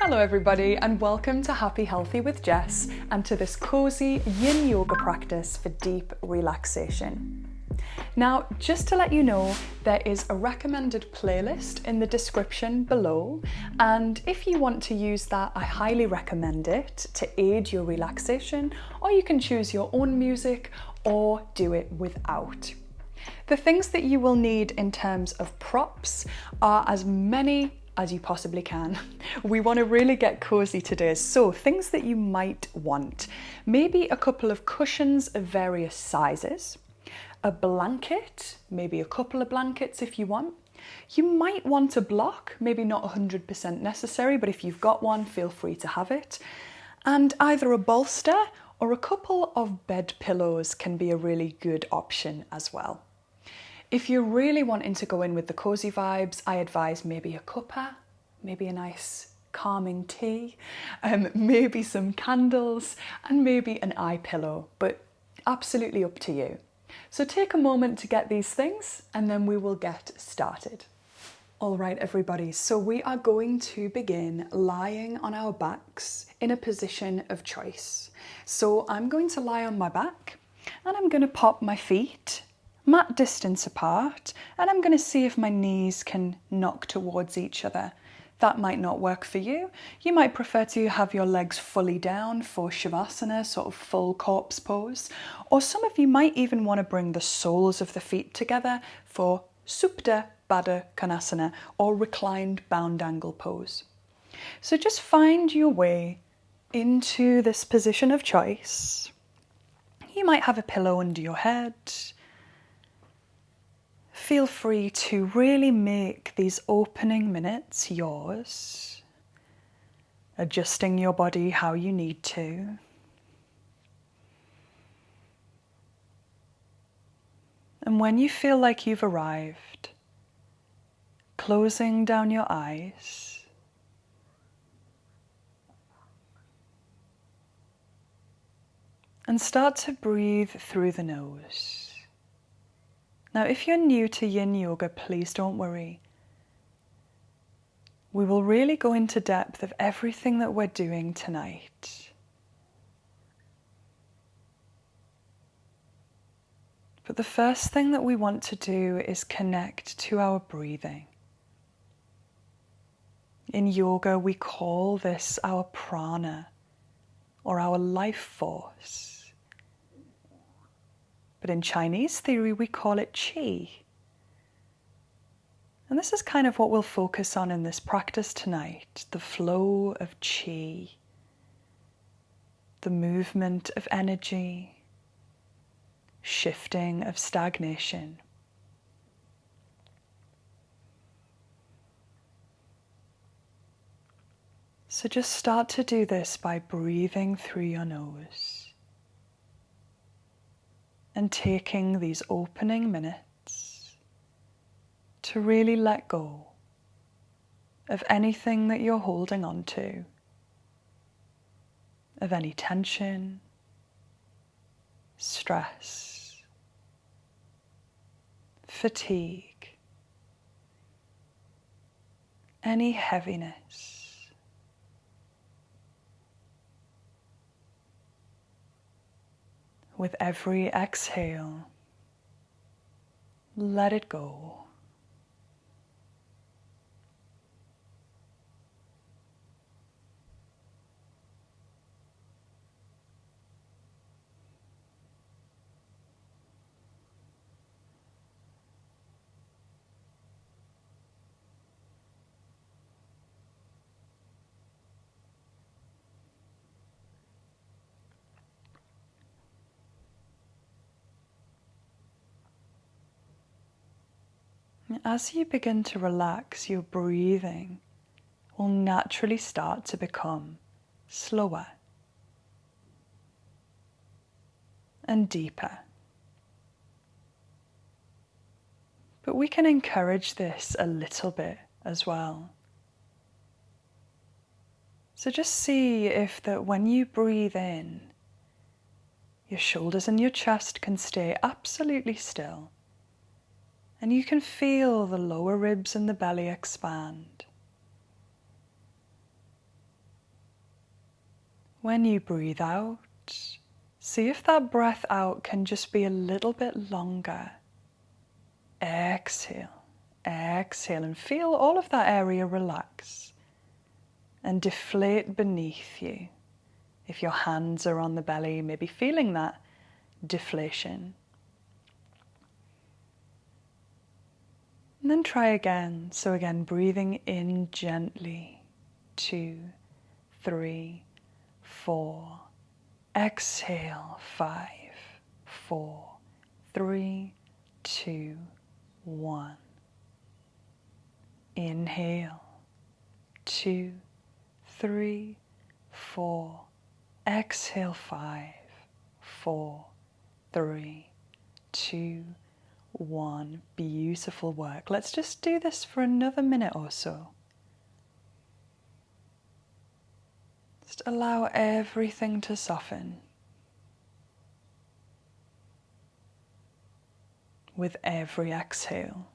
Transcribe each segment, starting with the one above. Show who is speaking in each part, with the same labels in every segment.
Speaker 1: Hello everybody and welcome to Happy Healthy with Jess and to this cozy yin yoga practice for deep relaxation. Now, just to let you know, there is a recommended playlist in the description below, and if you want to use that, I highly recommend it to aid your relaxation, or you can choose your own music or do it without. The things that you will need in terms of props are as many as you possibly can. We want to really get cozy today, so things that you might want. Maybe a couple of cushions of various sizes, a blanket, maybe a couple of blankets if you want. You might want a block, maybe not 100% necessary, but if you've got one, feel free to have it. And either a bolster or a couple of bed pillows can be a really good option as well. If you're really wanting to go in with the cozy vibes, I advise maybe a cuppa, maybe a nice calming tea, maybe some candles, and maybe an eye pillow, but absolutely up to you. So take a moment to get these things and then we will get started. All right, everybody, so we are going to begin lying on our backs in a position of choice. So I'm going to lie on my back and I'm going to pop my feet mat distance apart, and I'm going to see if my knees can knock towards each other. That might not work for you. You might prefer to have your legs fully down for Shavasana, sort of full corpse pose. Or some of you might even want to bring the soles of the feet together for Supta Baddha Konasana, or reclined bound angle pose. So just find your way into this position of choice. You might have a pillow under your head. Feel free to really make these opening minutes yours, adjusting your body how you need to. And when you feel like you've arrived, closing down your eyes, and start to breathe through the nose. Now, if you're new to yin yoga, please don't worry. We will really go into depth of everything that we're doing tonight. But the first thing that we want to do is connect to our breathing. In yoga, we call this our prana, or our life force. But in Chinese theory, we call it qi. And this is kind of what we'll focus on in this practice tonight, the flow of qi, the movement of energy, shifting of stagnation. So just start to do this by breathing through your nose. And taking these opening minutes to really let go of anything that you're holding on to, of any tension, stress, fatigue, any heaviness. With every exhale, let it go. As you begin to relax, your breathing will naturally start to become slower and deeper. But we can encourage this a little bit as well. So just see if that when you breathe in, your shoulders and your chest can stay absolutely still. And you can feel the lower ribs and the belly expand. When you breathe out, see if that breath out can just be a little bit longer. Exhale, exhale, and feel all of that area relax and deflate beneath you. If your hands are on the belly, maybe feeling that deflation. And then try again. So again, breathing in gently. 2, 3, 4. Exhale. 5, 4, 3, 2, 1. Inhale. 2, 3, 4. Exhale. 5, 4, 3, 2, 1. Beautiful work. Let's just do this for another minute or so. Just allow everything to soften with every exhale.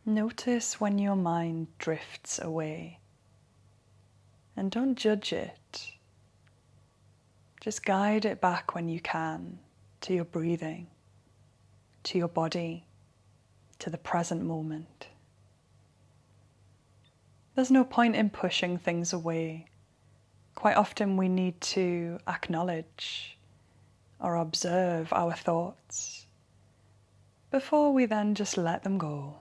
Speaker 1: Notice when your mind drifts away, and don't judge it. Just guide it back when you can to your breathing, to your body, to the present moment. There's no point in pushing things away. Quite often we need to acknowledge or observe our thoughts before we then just let them go.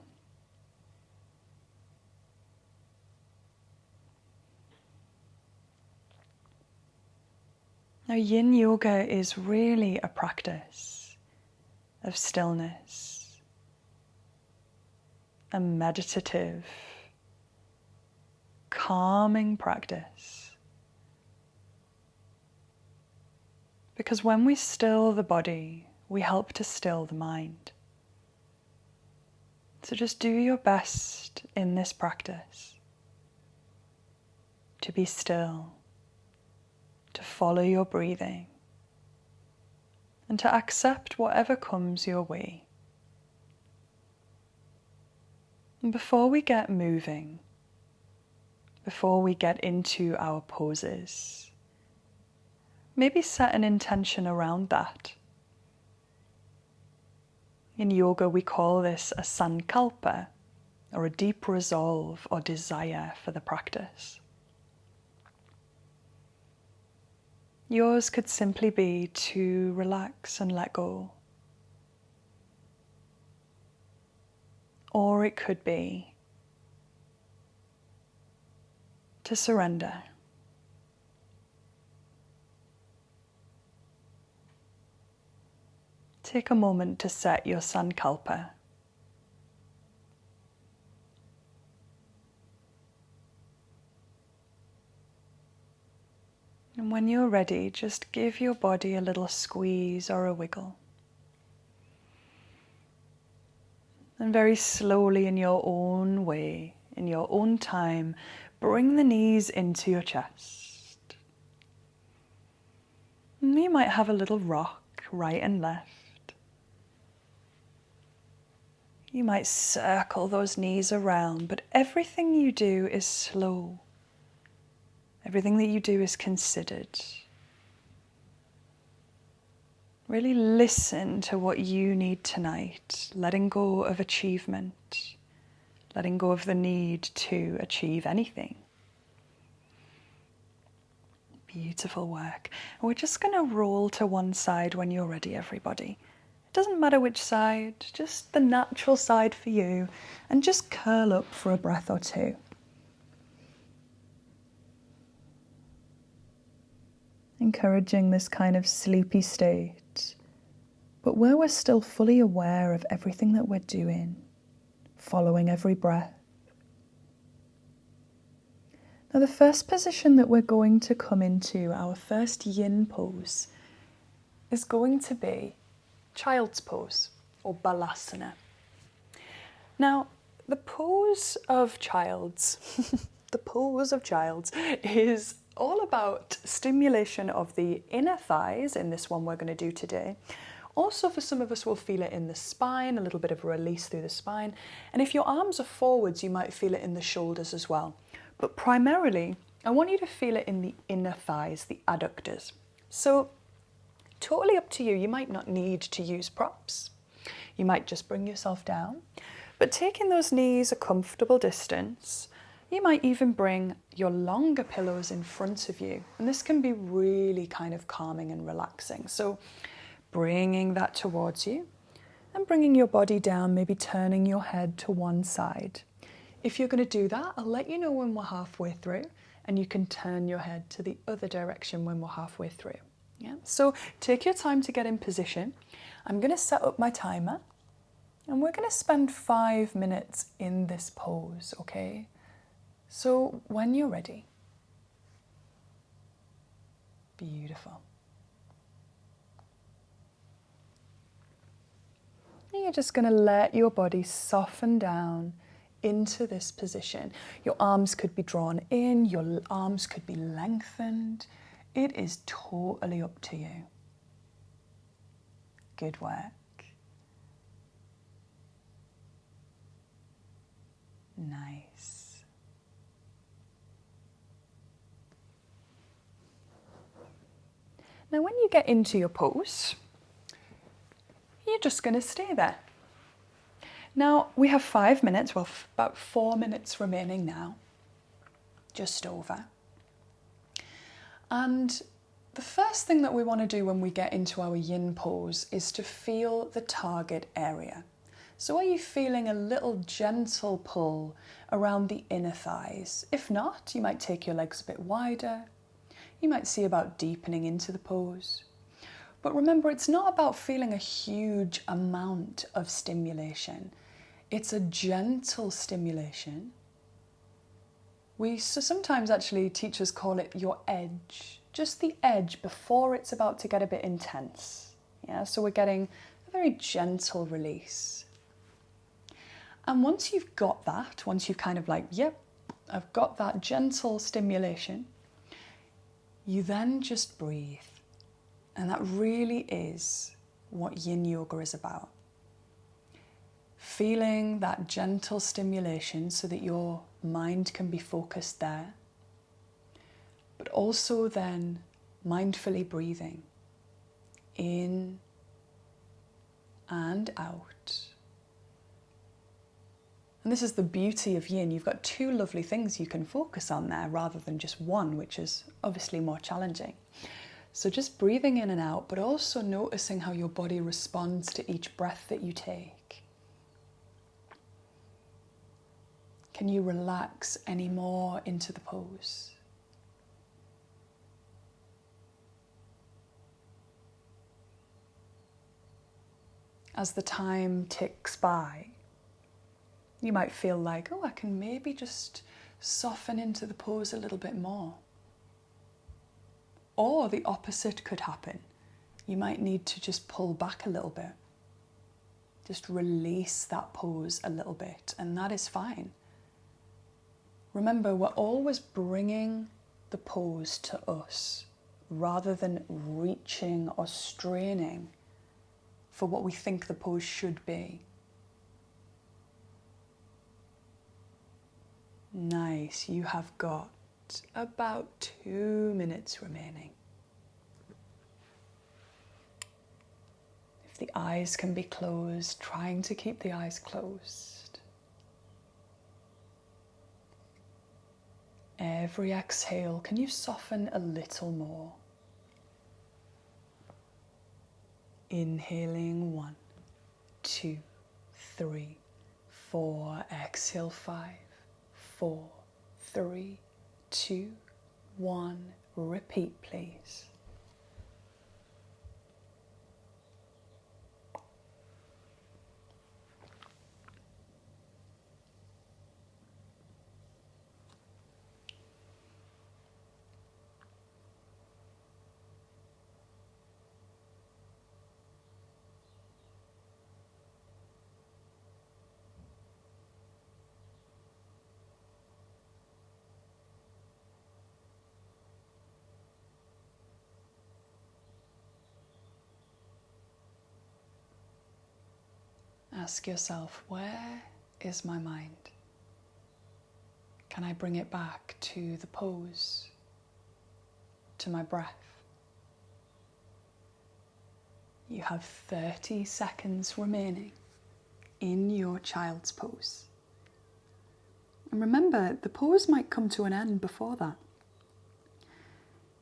Speaker 1: Now, Yin Yoga is really a practice of stillness, a meditative, calming practice. Because when we still the body, we help to still the mind. So just do your best in this practice to be still, to follow your breathing, and to accept whatever comes your way. And before we get moving, before we get into our poses, maybe set an intention around that. In yoga, we call this a sankalpa, or a deep resolve or desire for the practice. Yours could simply be to relax and let go. Or it could be to surrender. Take a moment to set your sankalpa. And when you're ready, just give your body a little squeeze or a wiggle. And very slowly, in your own way, in your own time, bring the knees into your chest. And you might have a little rock right and left. You might circle those knees around, but everything you do is slow. Everything that you do is considered. Really listen to what you need tonight, letting go of achievement, letting go of the need to achieve anything. Beautiful work. And we're just going to roll to one side when you're ready, everybody. It doesn't matter which side, just the natural side for you, and just curl up for a breath or two. Encouraging this kind of sleepy state, but where we're still fully aware of everything that we're doing, following every breath. Now, the first position that we're going to come into, our first yin pose, is going to be child's pose or balasana. Now, the pose of child's, the pose of child's is all about stimulation of the inner thighs in this one we're going to do today. Also, for some of us, we'll feel it in the spine, a little bit of a release through the spine. And if your arms are forwards, you might feel it in the shoulders as well. But primarily, I want you to feel it in the inner thighs, the adductors. So, totally up to you. You might not need to use props. You might just bring yourself down. But taking those knees a comfortable distance, you might even bring your longer pillows in front of you. And this can be really kind of calming and relaxing. So bringing that towards you and bringing your body down, maybe turning your head to one side. If you're going to do that, I'll let you know when we're halfway through, and you can turn your head to the other direction when we're halfway through. Yeah. So take your time to get in position. I'm going to set up my timer, and we're going to spend 5 minutes in this pose, okay? So when you're ready. Beautiful. And you're just going to let your body soften down into this position. Your arms could be drawn in, your arms could be lengthened. It is totally up to you. Good work. Nice. Now, when you get into your pose, you're just going to stay there. Now, we have 5 minutes, well, about 4 minutes remaining now, just over. And the first thing that we want to do when we get into our yin pose is to feel the target area. So are you feeling a little gentle pull around the inner thighs? If not, you might take your legs a bit wider. You might see about deepening into the pose. But remember, it's not about feeling a huge amount of stimulation. It's a gentle stimulation. So sometimes actually teachers call it your edge, just the edge before it's about to get a bit intense. Yeah, so we're getting a very gentle release. And once you've got that, once you've kind of like, yep, I've got that gentle stimulation, you then just breathe. And that really is what yin yoga is about. Feeling that gentle stimulation so that your mind can be focused there, but also then mindfully breathing in and out. And this is the beauty of yin. You've got two lovely things you can focus on there rather than just one, which is obviously more challenging. So just breathing in and out, but also noticing how your body responds to each breath that you take. Can you relax any more into the pose? As the time ticks by, you might feel like, oh, I can maybe just soften into the pose a little bit more. Or the opposite could happen. You might need to just pull back a little bit. Just release that pose a little bit, and that is fine. Remember, we're always bringing the pose to us rather than reaching or straining for what we think the pose should be. Nice, you have got about 2 minutes remaining. If the eyes can be closed, trying to keep the eyes closed. Every exhale, can you soften a little more? Inhaling 1, 2, 3, 4. Exhale 5, 4, 3, 2, 1. Repeat, please. ask yourself, where is my mind? Can I bring it back to the pose, to my breath? You have 30 seconds remaining in your child's pose. And remember, the pose might come to an end before that.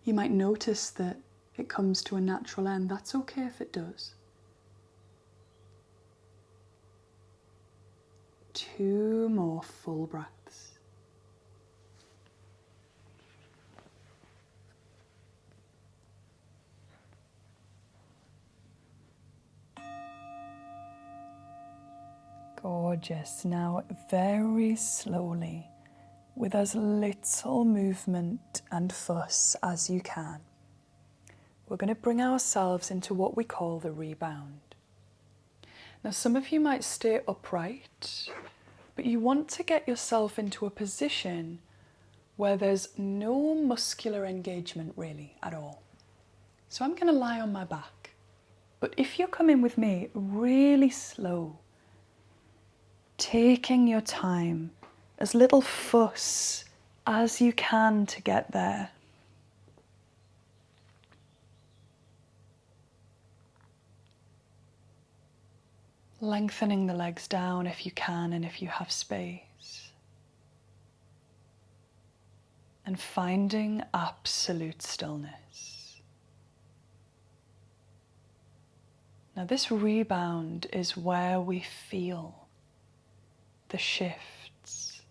Speaker 1: You might notice that it comes to a natural end. That's okay if it does. 2 more full breaths. Gorgeous. Now, very slowly, with as little movement and fuss as you can, we're going to bring ourselves into what we call the rebound. Now, some of you might stay upright, but you want to get yourself into a position where there's no muscular engagement really at all. So I'm going to lie on my back. But if you're coming with me, really slow, taking your time, as little fuss as you can to get there. Lengthening the legs down if you can and if you have space. And finding absolute stillness. Now this rebound is where we feel the shifts,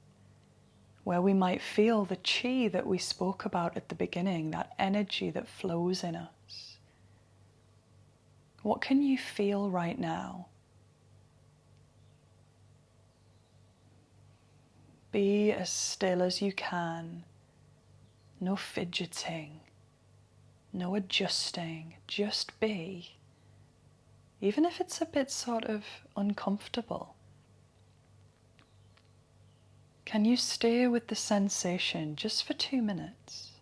Speaker 1: where we might feel the chi that we spoke about at the beginning, that energy that flows in us. What can you feel right now? Be as still as you can. No fidgeting, no adjusting, just be. Even if it's a bit sort of uncomfortable. Can you stay with the sensation just for 2 minutes?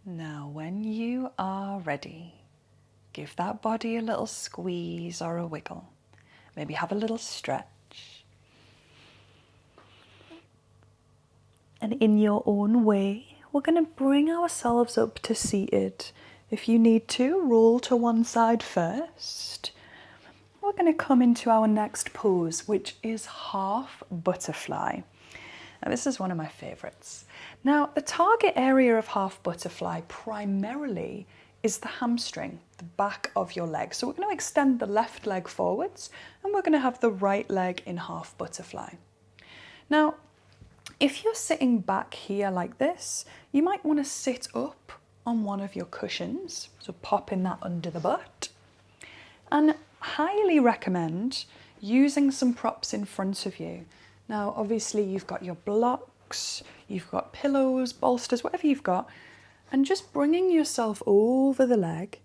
Speaker 1: Now, when you are ready, give that body a little squeeze or a wiggle. Maybe have a little stretch. And in your own way, we're going to bring ourselves up to seated. If you need to, roll to one side first. We're going to come into our next pose, which is half butterfly. Now, this is one of my favorites. Now, the target area of half butterfly primarily is the hamstring, the back of your leg. So we're going to extend the left leg forwards and we're going to have the right leg in half butterfly. Now, if you're sitting back here like this, you might want to sit up on one of your cushions. So popping that under the butt. And highly recommend using some props in front of you. Now, obviously you've got your blocks, you've got pillows, bolsters, whatever you've got, and just bringing yourself over the leg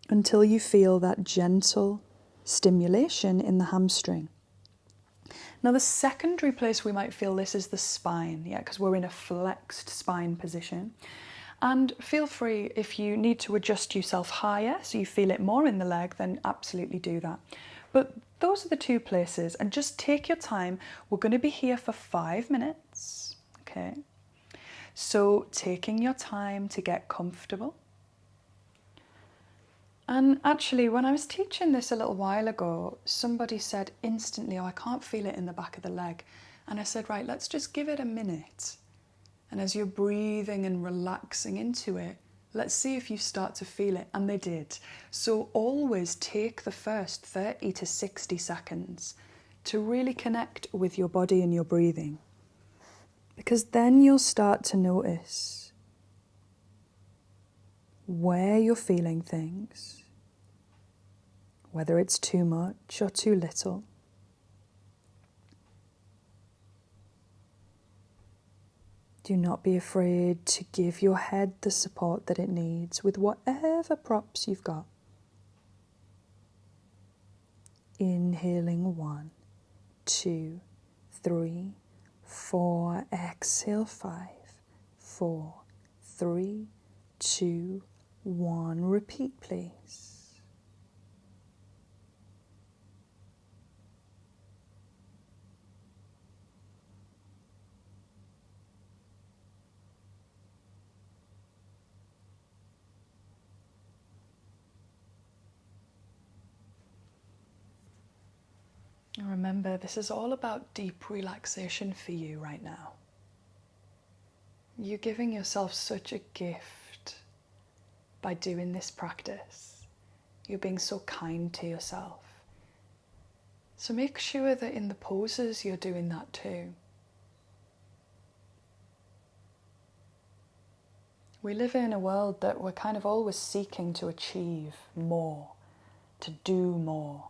Speaker 1: until you feel that gentle stimulation in the hamstring. Now, the secondary place we might feel this is the spine, because we're in a flexed spine position. And feel free, if you need to adjust yourself higher so you feel it more in the leg, then absolutely do that. But those are the 2 places, and just take your time. We're going to be here for 5 minutes, okay? So taking your time to get comfortable. And actually, when I was teaching this a little while ago, somebody said instantly, oh, I can't feel it in the back of the leg. And I said, right, let's just give it a minute. And as you're breathing and relaxing into it, Let's see if you start to feel it. And they did. So always take the first 30 to 60 seconds to really connect with your body and your breathing. Because then you'll start to notice where you're feeling things, whether it's too much or too little. Do not be afraid to give your head the support that it needs with whatever props you've got. Inhaling 1, 2, 3, 4. Exhale 5, 4, 3, 2, 1. Repeat, please. And remember, this is all about deep relaxation for you right now. You're giving yourself such a gift by doing this practice. You're being so kind to yourself. So make sure that in the poses you're doing that too. We live in a world that we're kind of always seeking to achieve more, to do more.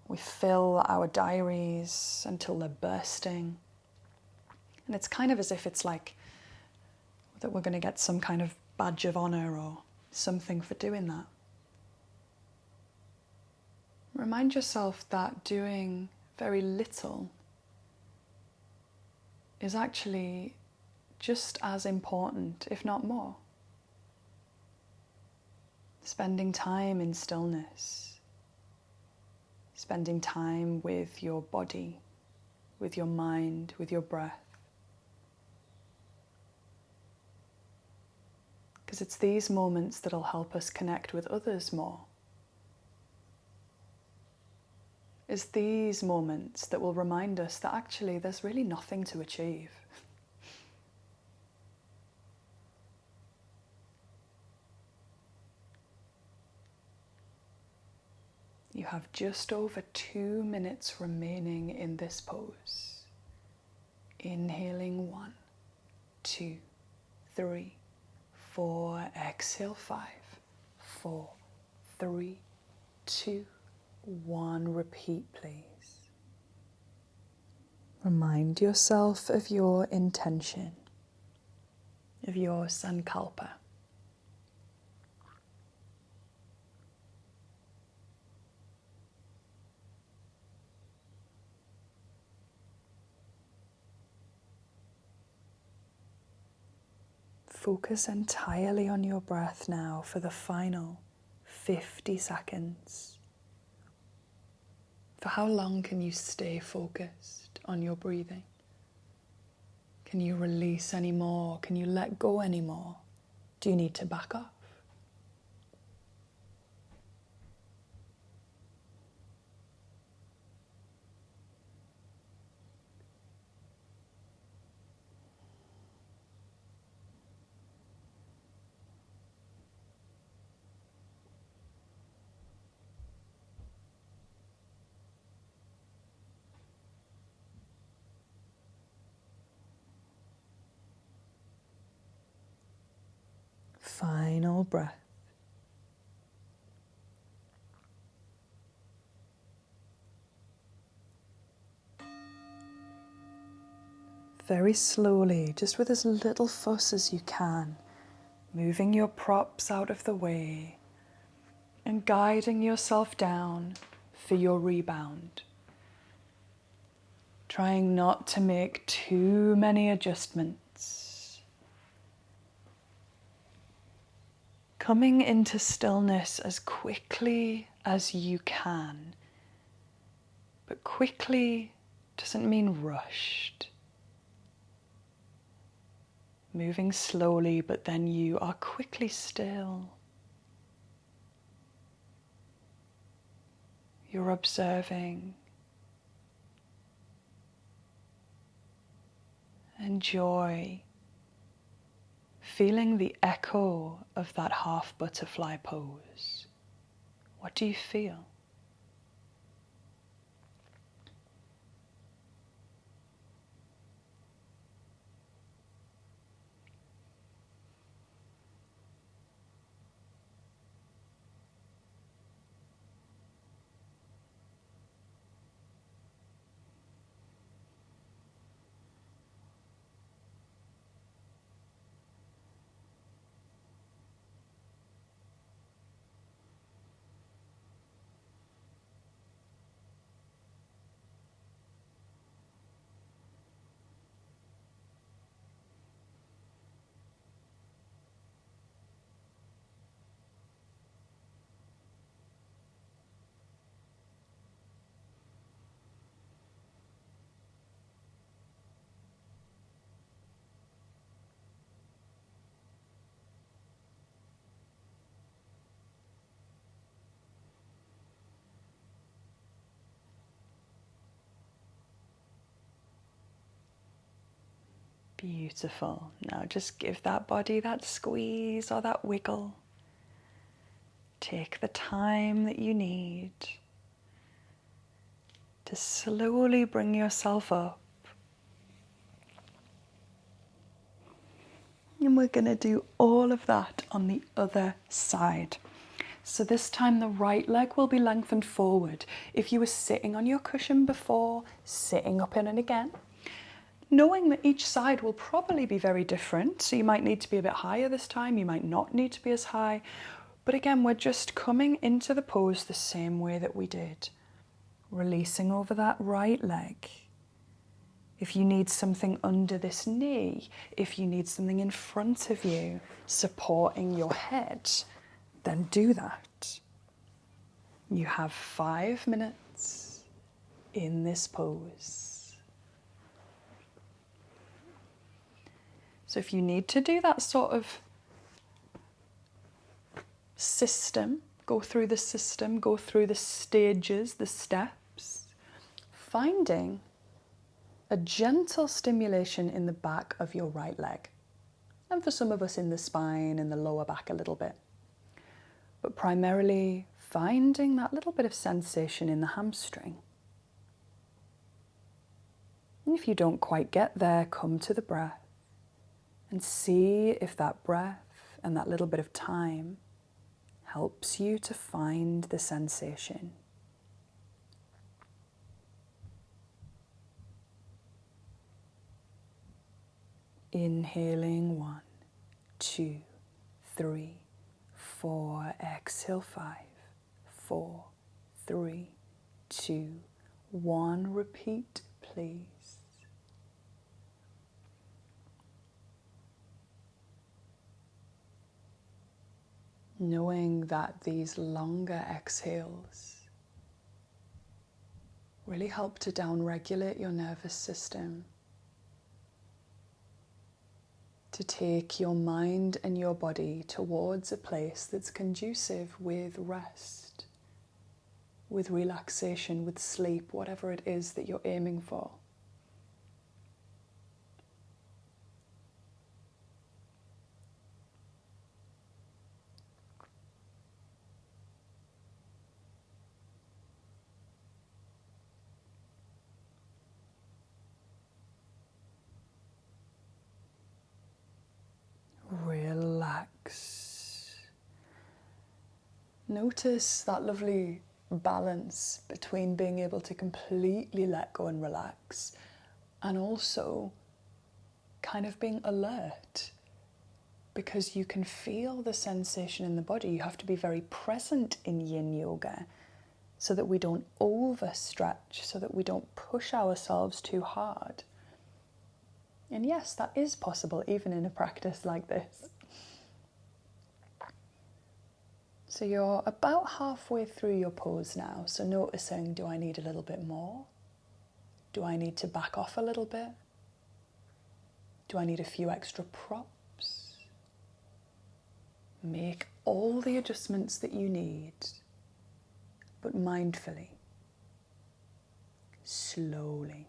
Speaker 1: We fill our diaries until they're bursting. And it's kind of as if it's like that we're going to get some kind of badge of honor or something for doing that. Remind yourself that doing very little is actually just as important, if not more. Spending time in stillness, spending time with your body, with your mind, with your breath. Because it's these moments that'll help us connect with others more. It's these moments that will remind us that actually there's really nothing to achieve. You have just over 2 minutes remaining in this pose. Inhaling 1, 2, 3, 4. Exhale 5, 4, 3, 2, 1. Repeat, please. Remind yourself of your intention, of your sankalpa. Focus entirely on your breath now for the final 50 seconds. For how long can you stay focused on your breathing? Can you release any more? Can you let go any more? Do you need to back off? Final breath. Very slowly, just with as little fuss as you can, moving your props out of the way and guiding yourself down for your rebound. Trying not to make too many adjustments. Coming into stillness as quickly as you can. But quickly doesn't mean rushed. Moving slowly, but then you are quickly still. You're observing. Enjoy feeling the echo of that half butterfly pose. What do you feel? Beautiful. Now just give that body that squeeze or that wiggle. Take the time that you need to slowly bring yourself up. And we're going to do all of that on the other side. So this time the right leg will be lengthened forward. If you were sitting on your cushion before, sitting up in it again. Knowing that each side will probably be very different, so you might need to be a bit higher this time, you might not need to be as high. But again, we're just coming into the pose the same way that we did. Releasing over that right leg. If you need something under this knee, if you need something in front of you, supporting your head, then do that. You have 5 minutes in this pose. So if you need to do that sort of system, go through the system, go through the stages, the steps, finding a gentle stimulation in the back of your right leg. And for some of us in the spine and the lower back a little bit. But primarily finding that little bit of sensation in the hamstring. And if you don't quite get there, come to the breath. And see if that breath and that little bit of time helps you to find the sensation. Inhaling 1, 2, 3, 4. Exhale 5, 4, 3, 2, 1. Repeat, please. Knowing that these longer exhales really help to downregulate your nervous system, to take your mind and your body towards a place that's conducive with rest, with relaxation, with sleep, whatever it is that you're aiming for. Relax. Notice that lovely balance between being able to completely let go and relax and also kind of being alert, because you can feel the sensation in the body. You have to be very present in yin yoga so that we don't overstretch, so that we don't push ourselves too hard. And yes, that is possible even in a practice like this. So you're about halfway through your pose now. So noticing, do I need a little bit more? Do I need to back off a little bit? Do I need a few extra props? Make all the adjustments that you need, but mindfully, slowly.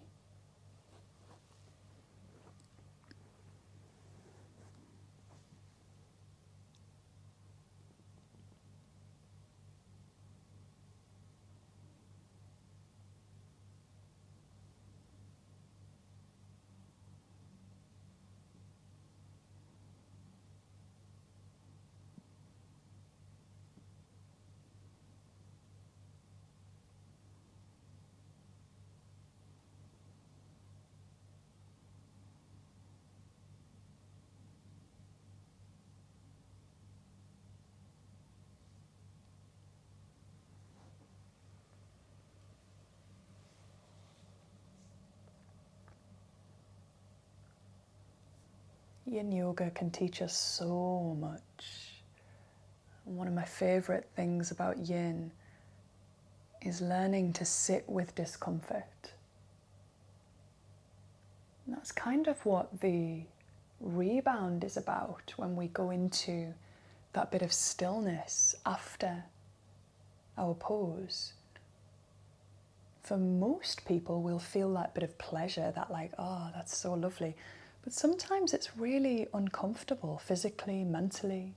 Speaker 1: Yin yoga can teach us so much. And one of my favourite things about yin is learning to sit with discomfort. And that's kind of what the rebound is about when we go into that bit of stillness after our pose. For most people, we'll feel that bit of pleasure, that like, oh, that's so lovely. But sometimes it's really uncomfortable, physically, mentally.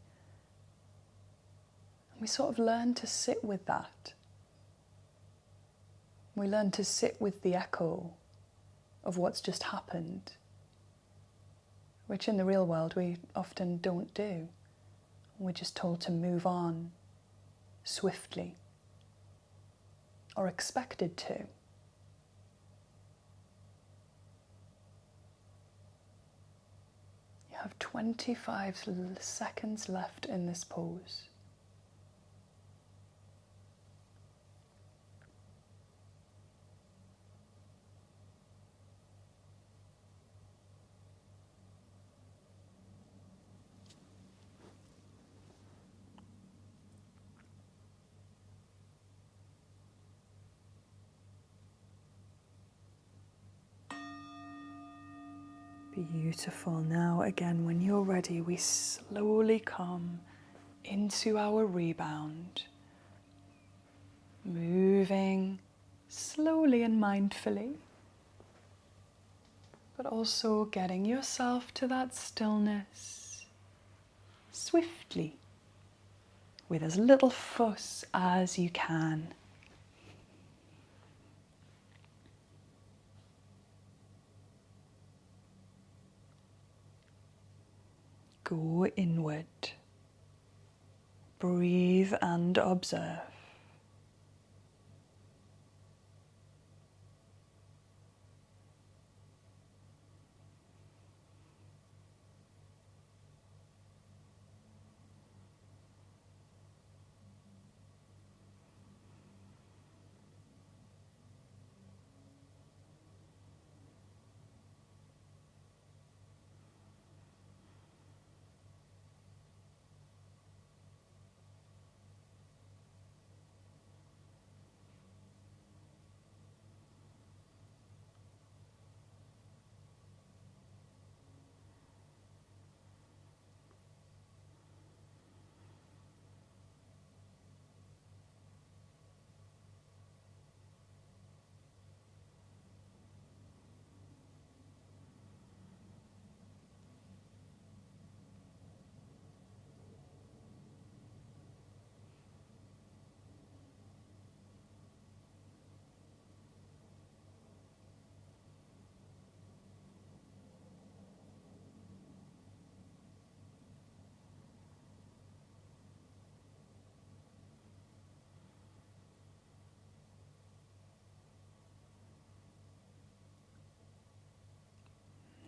Speaker 1: And we sort of learn to sit with that. We learn to sit with the echo of what's just happened, which in the real world we often don't do. We're just told to move on swiftly, or expected to. You have 25 seconds left in this pose. Beautiful. Now again, when you're ready, we slowly come into our rebound, moving slowly and mindfully, but also getting yourself to that stillness swiftly, with as little fuss as you can. Go inward. Breathe and observe.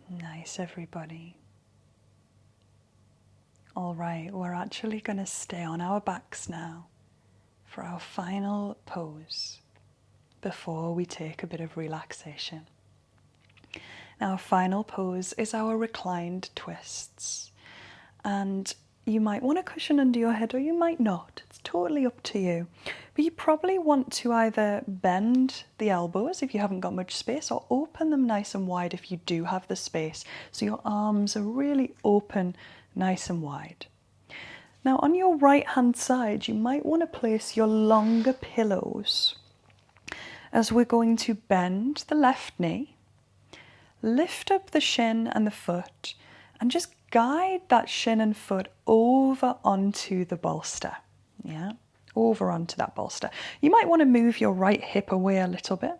Speaker 1: Nice, everybody. All right, we're actually going to stay on our backs now for our final pose before we take a bit of relaxation. Now, our final pose is our reclined twists. And you might want a cushion under your head or you might not. It's totally up to you. But you probably want to either bend the elbows if you haven't got much space, or open them nice and wide if you do have the space. So your arms are really open, nice and wide. Now on your right hand side, you might want to place your longer pillows as we're going to bend the left knee, lift up the shin and the foot, and just guide that shin and foot over onto the bolster. Yeah, over onto that bolster. You might want to move your right hip away a little bit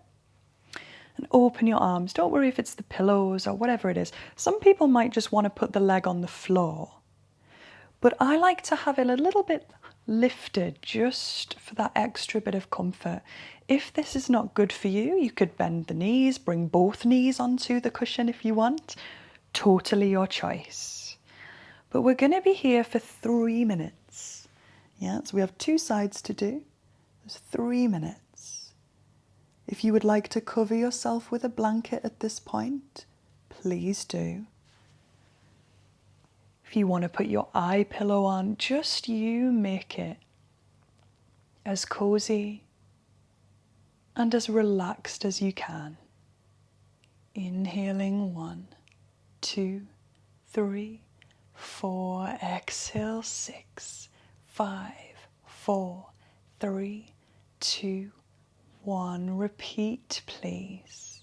Speaker 1: and open your arms. Don't worry if it's the pillows or whatever it is. Some people might just want to put the leg on the floor, but I like to have it a little bit lifted just for that extra bit of comfort. If this is not good for you, you could bend the knees, bring both knees onto the cushion if you want. Totally your choice. But we're going to be here for 3 minutes. Yeah, so we have 2 sides to do. There's 3 minutes. If you would like to cover yourself with a blanket at this point, please do. If you want to put your eye pillow on, just you make it as cozy and as relaxed as you can. Inhaling 1, 2, 3, 4. Exhale 6, 5, 4, 3, 2, 1. Repeat, please.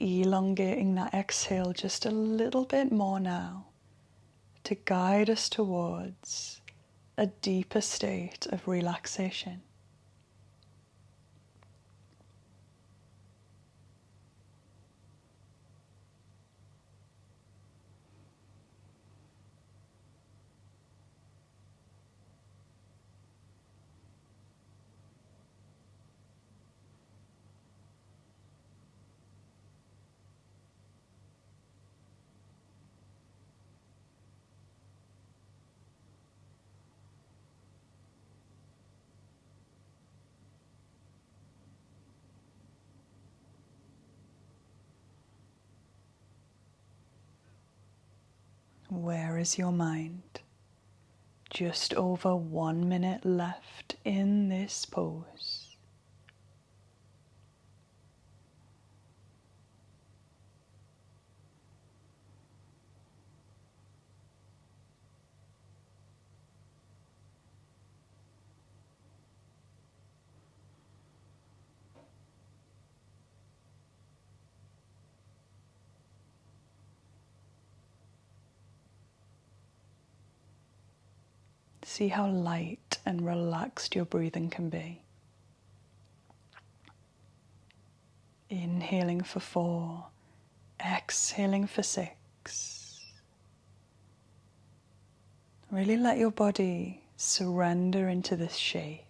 Speaker 1: Elongating that exhale just a little bit more now to guide us towards a deeper state of relaxation. Where is your mind? Just over 1 minute left in this pose. See how light and relaxed your breathing can be. Inhaling for 4, exhaling for 6. Really let your body surrender into this shape.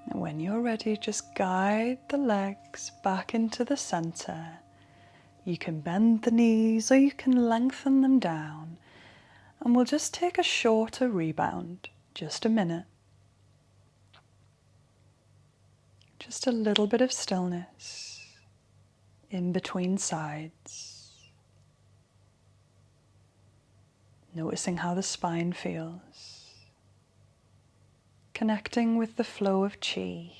Speaker 1: And when you're ready, just guide the legs back into the center. You can bend the knees or you can lengthen them down. And we'll just take a shorter rebound, just a minute. Just a little bit of stillness in between sides. Noticing how the spine feels. Connecting with the flow of chi,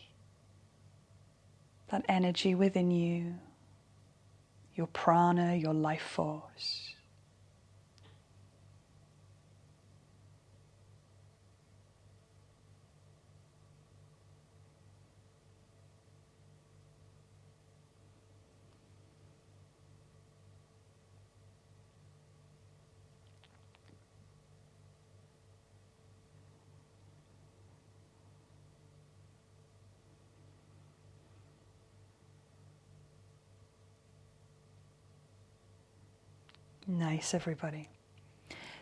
Speaker 1: that energy within you, your prana, your life force. Nice, everybody.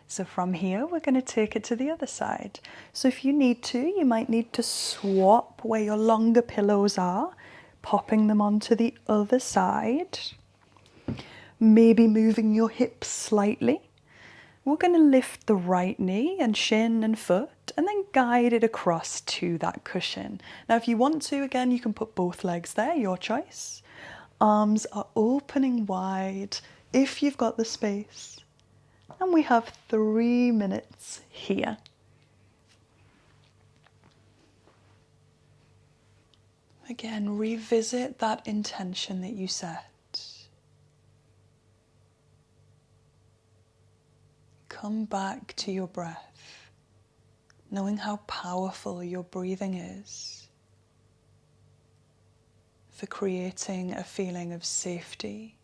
Speaker 1: So from here, we're going to take it to the other side. So if you need to, you might need to swap where your longer pillows are, popping them onto the other side. Maybe moving your hips slightly. We're going to lift the right knee and shin and foot and then guide it across to that cushion. Now, if you want to, again, you can put both legs there, your choice. Arms are opening wide if you've got the space. And we have 3 minutes here. Again, revisit that intention that you set. Come back to your breath, knowing how powerful your breathing is for creating a feeling of safety,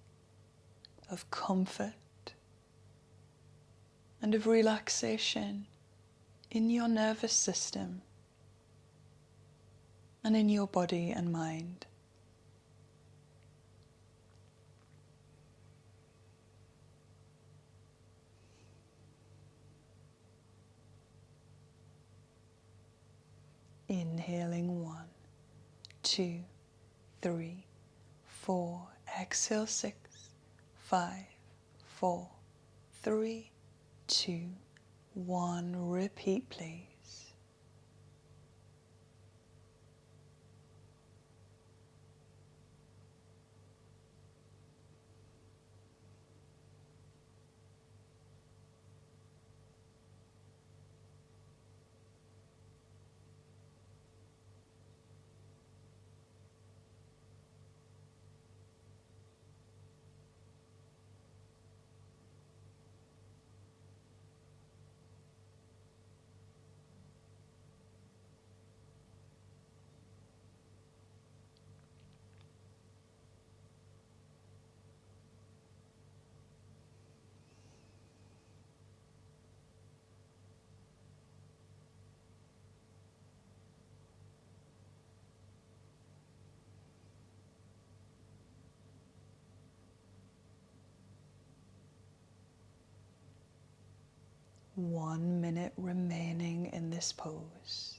Speaker 1: of comfort, and of relaxation in your nervous system and in your body and mind. Inhaling 1, 2, 3, 4. Exhale 6, 5, 4, 3, 2, 1. Repeat, please. One minute remaining in this pose.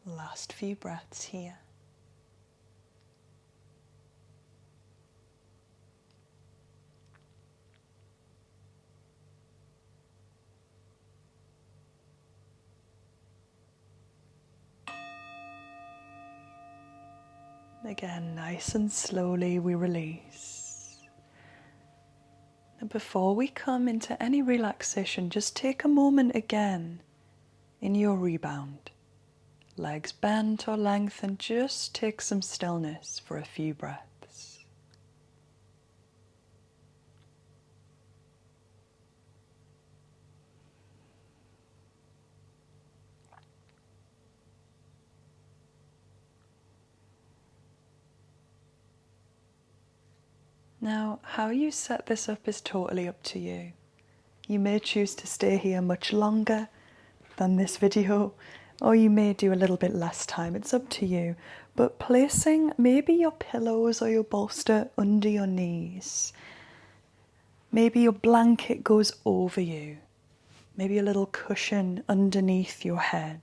Speaker 1: Last few breaths here. Again, nice and slowly we release. And before we come into any relaxation, just take a moment again in your rebound. Legs bent or lengthened, just take some stillness for a few breaths. Now, how you set this up is totally up to you. You may choose to stay here much longer than this video, or you may do a little bit less time. It's up to you. But placing maybe your pillows or your bolster under your knees. Maybe your blanket goes over you. Maybe a little cushion underneath your head.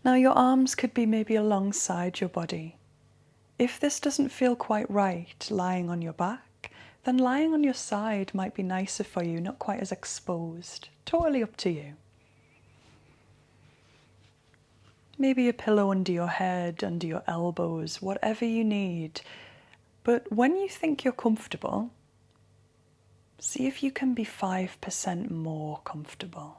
Speaker 1: Now your arms could be maybe alongside your body. If this doesn't feel quite right, lying on your back, then lying on your side might be nicer for you, not quite as exposed. Totally up to you. Maybe a pillow under your head, under your elbows, whatever you need. But when you think you're comfortable, see if you can be 5% more comfortable.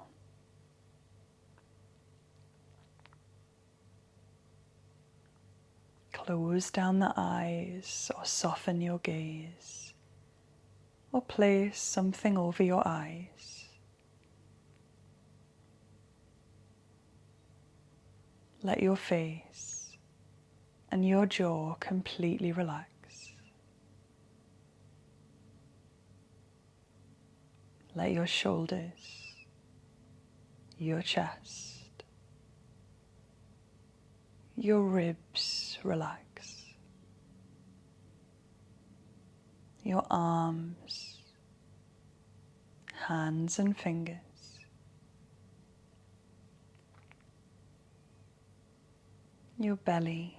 Speaker 1: Close down the eyes or soften your gaze, or place something over your eyes. Let your face and your jaw completely relax. Let your shoulders, your chest, your ribs relax. Your arms, hands and fingers. Your belly,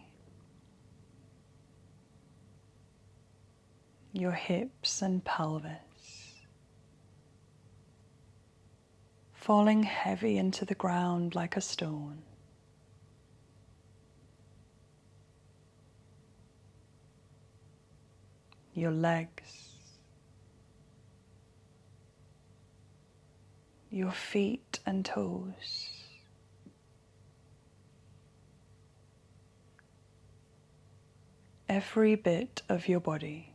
Speaker 1: your hips and pelvis, falling heavy into the ground like a stone. Your legs, your feet and toes. every bit of your body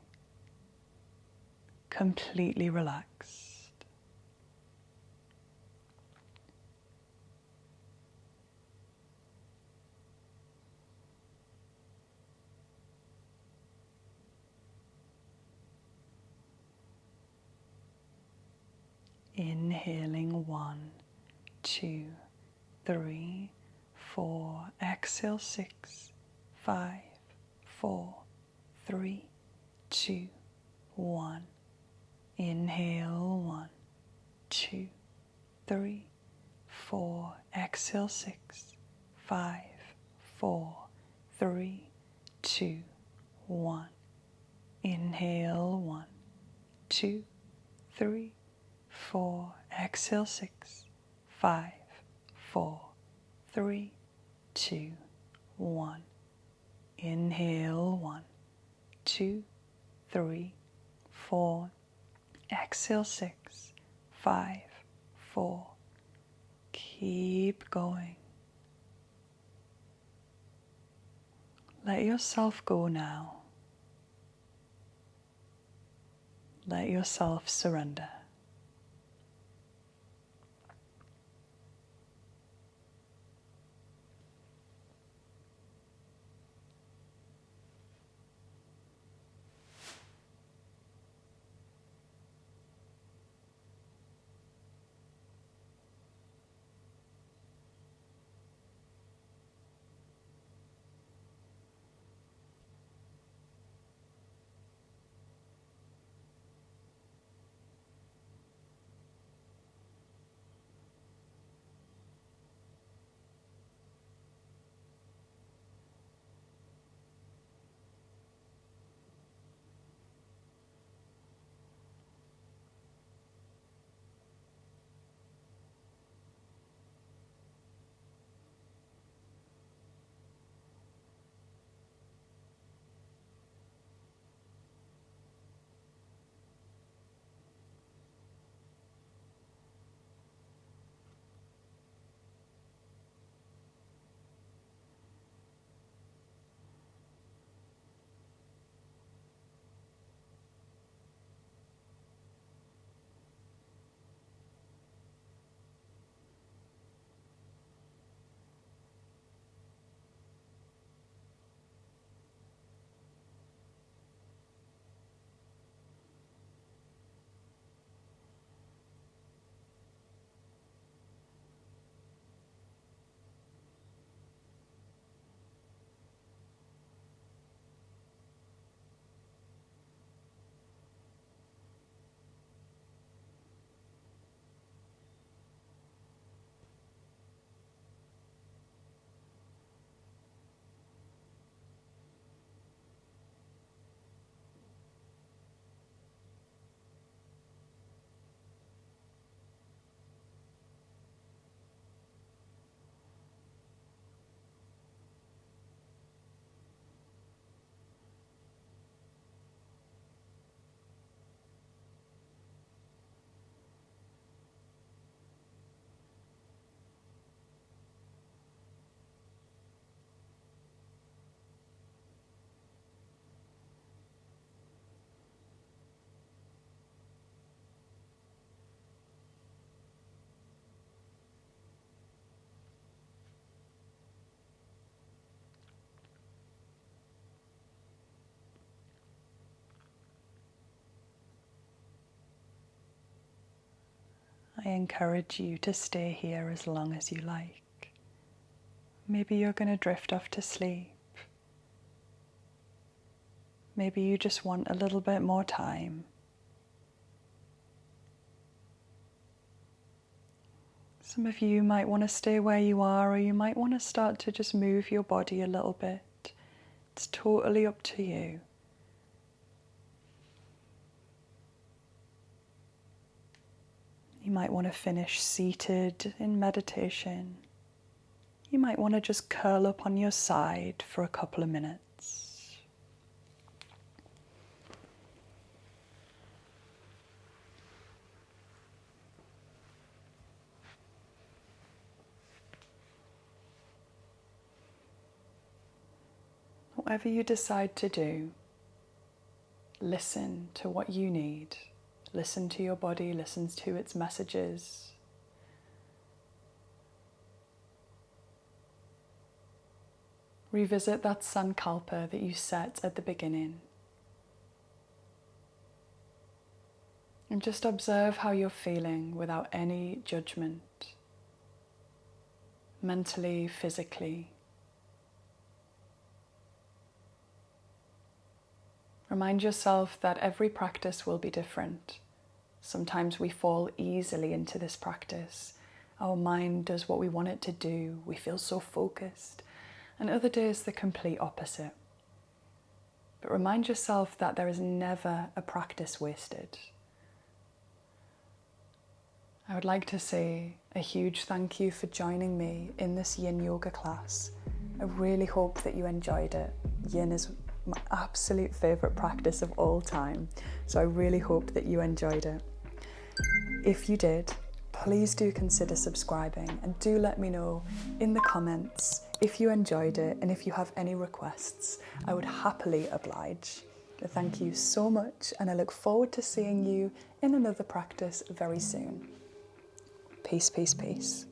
Speaker 1: completely relaxed. Inhaling 1, 2, 3, 4. Exhale 6, 5, 4, 3, 2, 1. Inhale 1, 2, 3, 4. Exhale 6, 5, 4, 3, 2, 1. Inhale 1, 2, 3, 4. Exhale 6, 5, 4, 3, 2, 1. Inhale 1, 2, 3, 4. Exhale 6, 5, 4. Keep going. Let yourself go now. Let yourself surrender. I encourage you to stay here as long as you like. Maybe you're going to drift off to sleep. Maybe you just want a little bit more time. Some of you might want to stay where you are, or you might want to start to just move your body a little bit. It's totally up to you. You might want to finish seated in meditation. You might want to just curl up on your side for a couple of minutes. whatever you decide to do, listen to what you need. Listen to your body, listen to its messages. Revisit that sankalpa that you set at the beginning. And just observe how you're feeling without any judgment, mentally, physically. Remind yourself that every practice will be different. Sometimes we fall easily into this practice. Our mind does what we want it to do. We feel so focused. And other days, the complete opposite. But remind yourself that there is never a practice wasted. I would like to say a huge thank you for joining me in this yin yoga class. I really hope that you enjoyed it. Yin is my absolute favourite practice of all time, so I really hope that you enjoyed it. If you did, please do consider subscribing and do let me know in the comments if you enjoyed it and if you have any requests. I would happily oblige. Thank you so much, and I look forward to seeing you in another practice very soon. Peace, peace, peace.